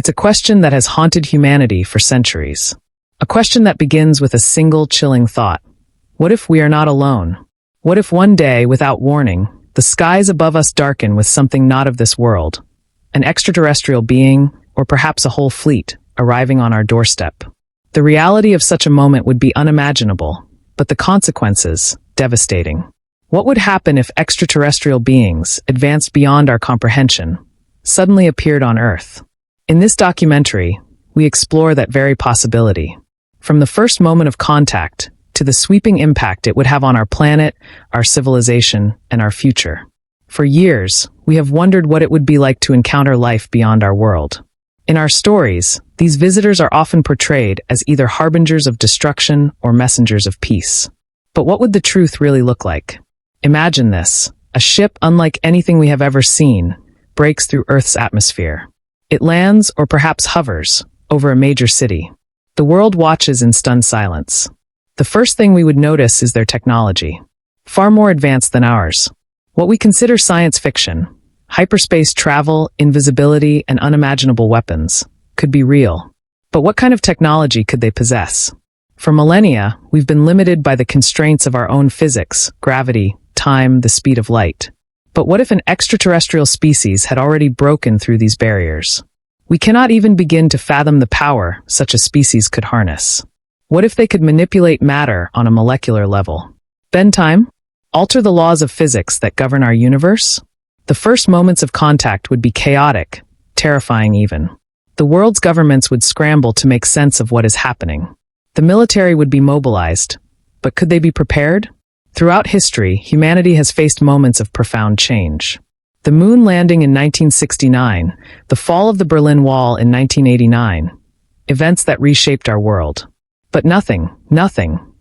It's a question that has haunted humanity for centuries. A question that begins with a single chilling thought. What if we are not alone? What if one day, without warning, the skies above us darken with something not of this world? An extraterrestrial being, or perhaps a whole fleet, arriving on our doorstep. The reality of such a moment would be unimaginable, but the consequences, devastating. What would happen if extraterrestrial beings, advanced beyond our comprehension, suddenly appeared on Earth? In this documentary, we explore that very possibility. From the first moment of contact to the sweeping impact it would have on our planet, our civilization, and our future. For years, we have wondered what it would be like to encounter life beyond our world. In our stories, these visitors are often portrayed as either harbingers of destruction or messengers of peace. But what would the truth really look like? Imagine this. A ship unlike anything we have ever seen breaks through Earth's atmosphere. It lands, or perhaps hovers, over a major city. The world watches in stunned silence. The first thing we would notice is their technology. Far more advanced than ours. What we consider science fiction, hyperspace travel, invisibility, and unimaginable weapons, could be real. But what kind of technology could they possess? For millennia, we've been limited by the constraints of our own physics, gravity, time, the speed of light. But what if an extraterrestrial species had already broken through these barriers? We cannot even begin to fathom the power such a species could harness. What if they could manipulate matter on a molecular level? Bend time? Alter the laws of physics that govern our universe? The first moments of contact would be chaotic, terrifying even. The world's governments would scramble to make sense of what is happening. The military would be mobilized. But could they be prepared? Throughout history, humanity has faced moments of profound change. The moon landing in 1969, the fall of the Berlin Wall in 1989, events that reshaped our world. But nothing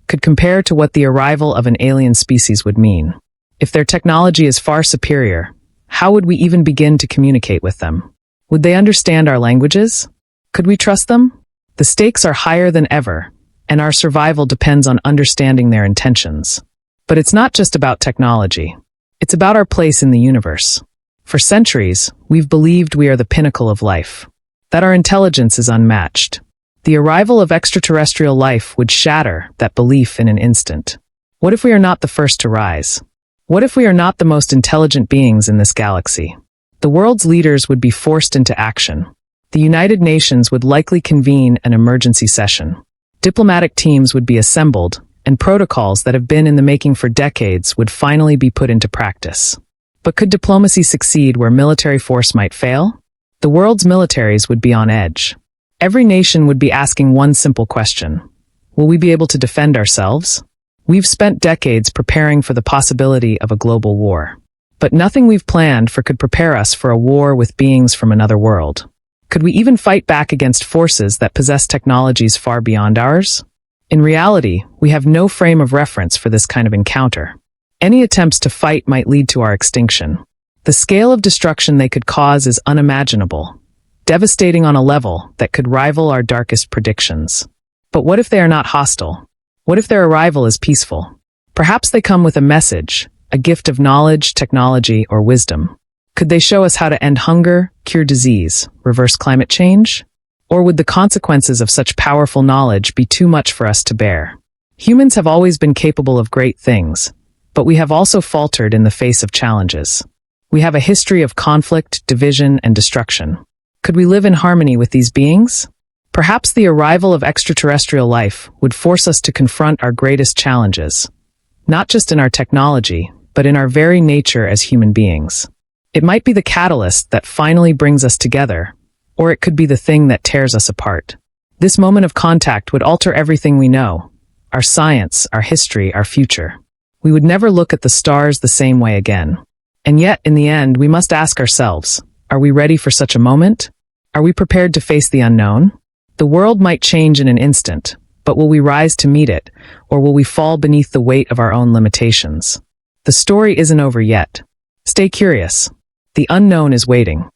could compare to what the arrival of an alien species would mean. If their technology is far superior, how would we even begin to communicate with them? Would they understand our languages? Could we trust them? The stakes are higher than ever, and our survival depends on understanding their intentions. But it's not just about technology. It's about our place in the universe. For centuries, we've believed we are the pinnacle of life, that our intelligence is unmatched. The arrival of extraterrestrial life would shatter that belief in an instant. What if we are not the first to rise? What if we are not the most intelligent beings in this galaxy? The world's leaders would be forced into action. The United Nations would likely convene an emergency session. Diplomatic teams would be assembled, and protocols that have been in the making for decades would finally be put into practice. But could diplomacy succeed where military force might fail? The world's militaries would be on edge. Every nation would be asking one simple question. Will we be able to defend ourselves? We've spent decades preparing for the possibility of a global war. But nothing we've planned for could prepare us for a war with beings from another world. Could we even fight back against forces that possess technologies far beyond ours? In reality, we have no frame of reference for this kind of encounter. Any attempts to fight might lead to our extinction. The scale of destruction they could cause is unimaginable, devastating on a level that could rival our darkest predictions. But what if they are not hostile? What if their arrival is peaceful? Perhaps they come with a message, a gift of knowledge, technology, or wisdom. Could they show us how to end hunger, cure disease, reverse climate change? Or would the consequences of such powerful knowledge be too much for us to bear? Humans have always been capable of great things, but we have also faltered in the face of challenges. We have a history of conflict, division, and destruction. Could we live in harmony with these beings? Perhaps the arrival of extraterrestrial life would force us to confront our greatest challenges, not just in our technology, but in our very nature as human beings. It might be the catalyst that finally brings us together, or it could be the thing that tears us apart. This moment of contact would alter everything we know, our science, our history, our future. We would never look at the stars the same way again. And yet, in the end, we must ask ourselves, are we ready for such a moment? Are we prepared to face the unknown? The world might change in an instant, but will we rise to meet it, or will we fall beneath the weight of our own limitations? The story isn't over yet. Stay curious. The unknown is waiting.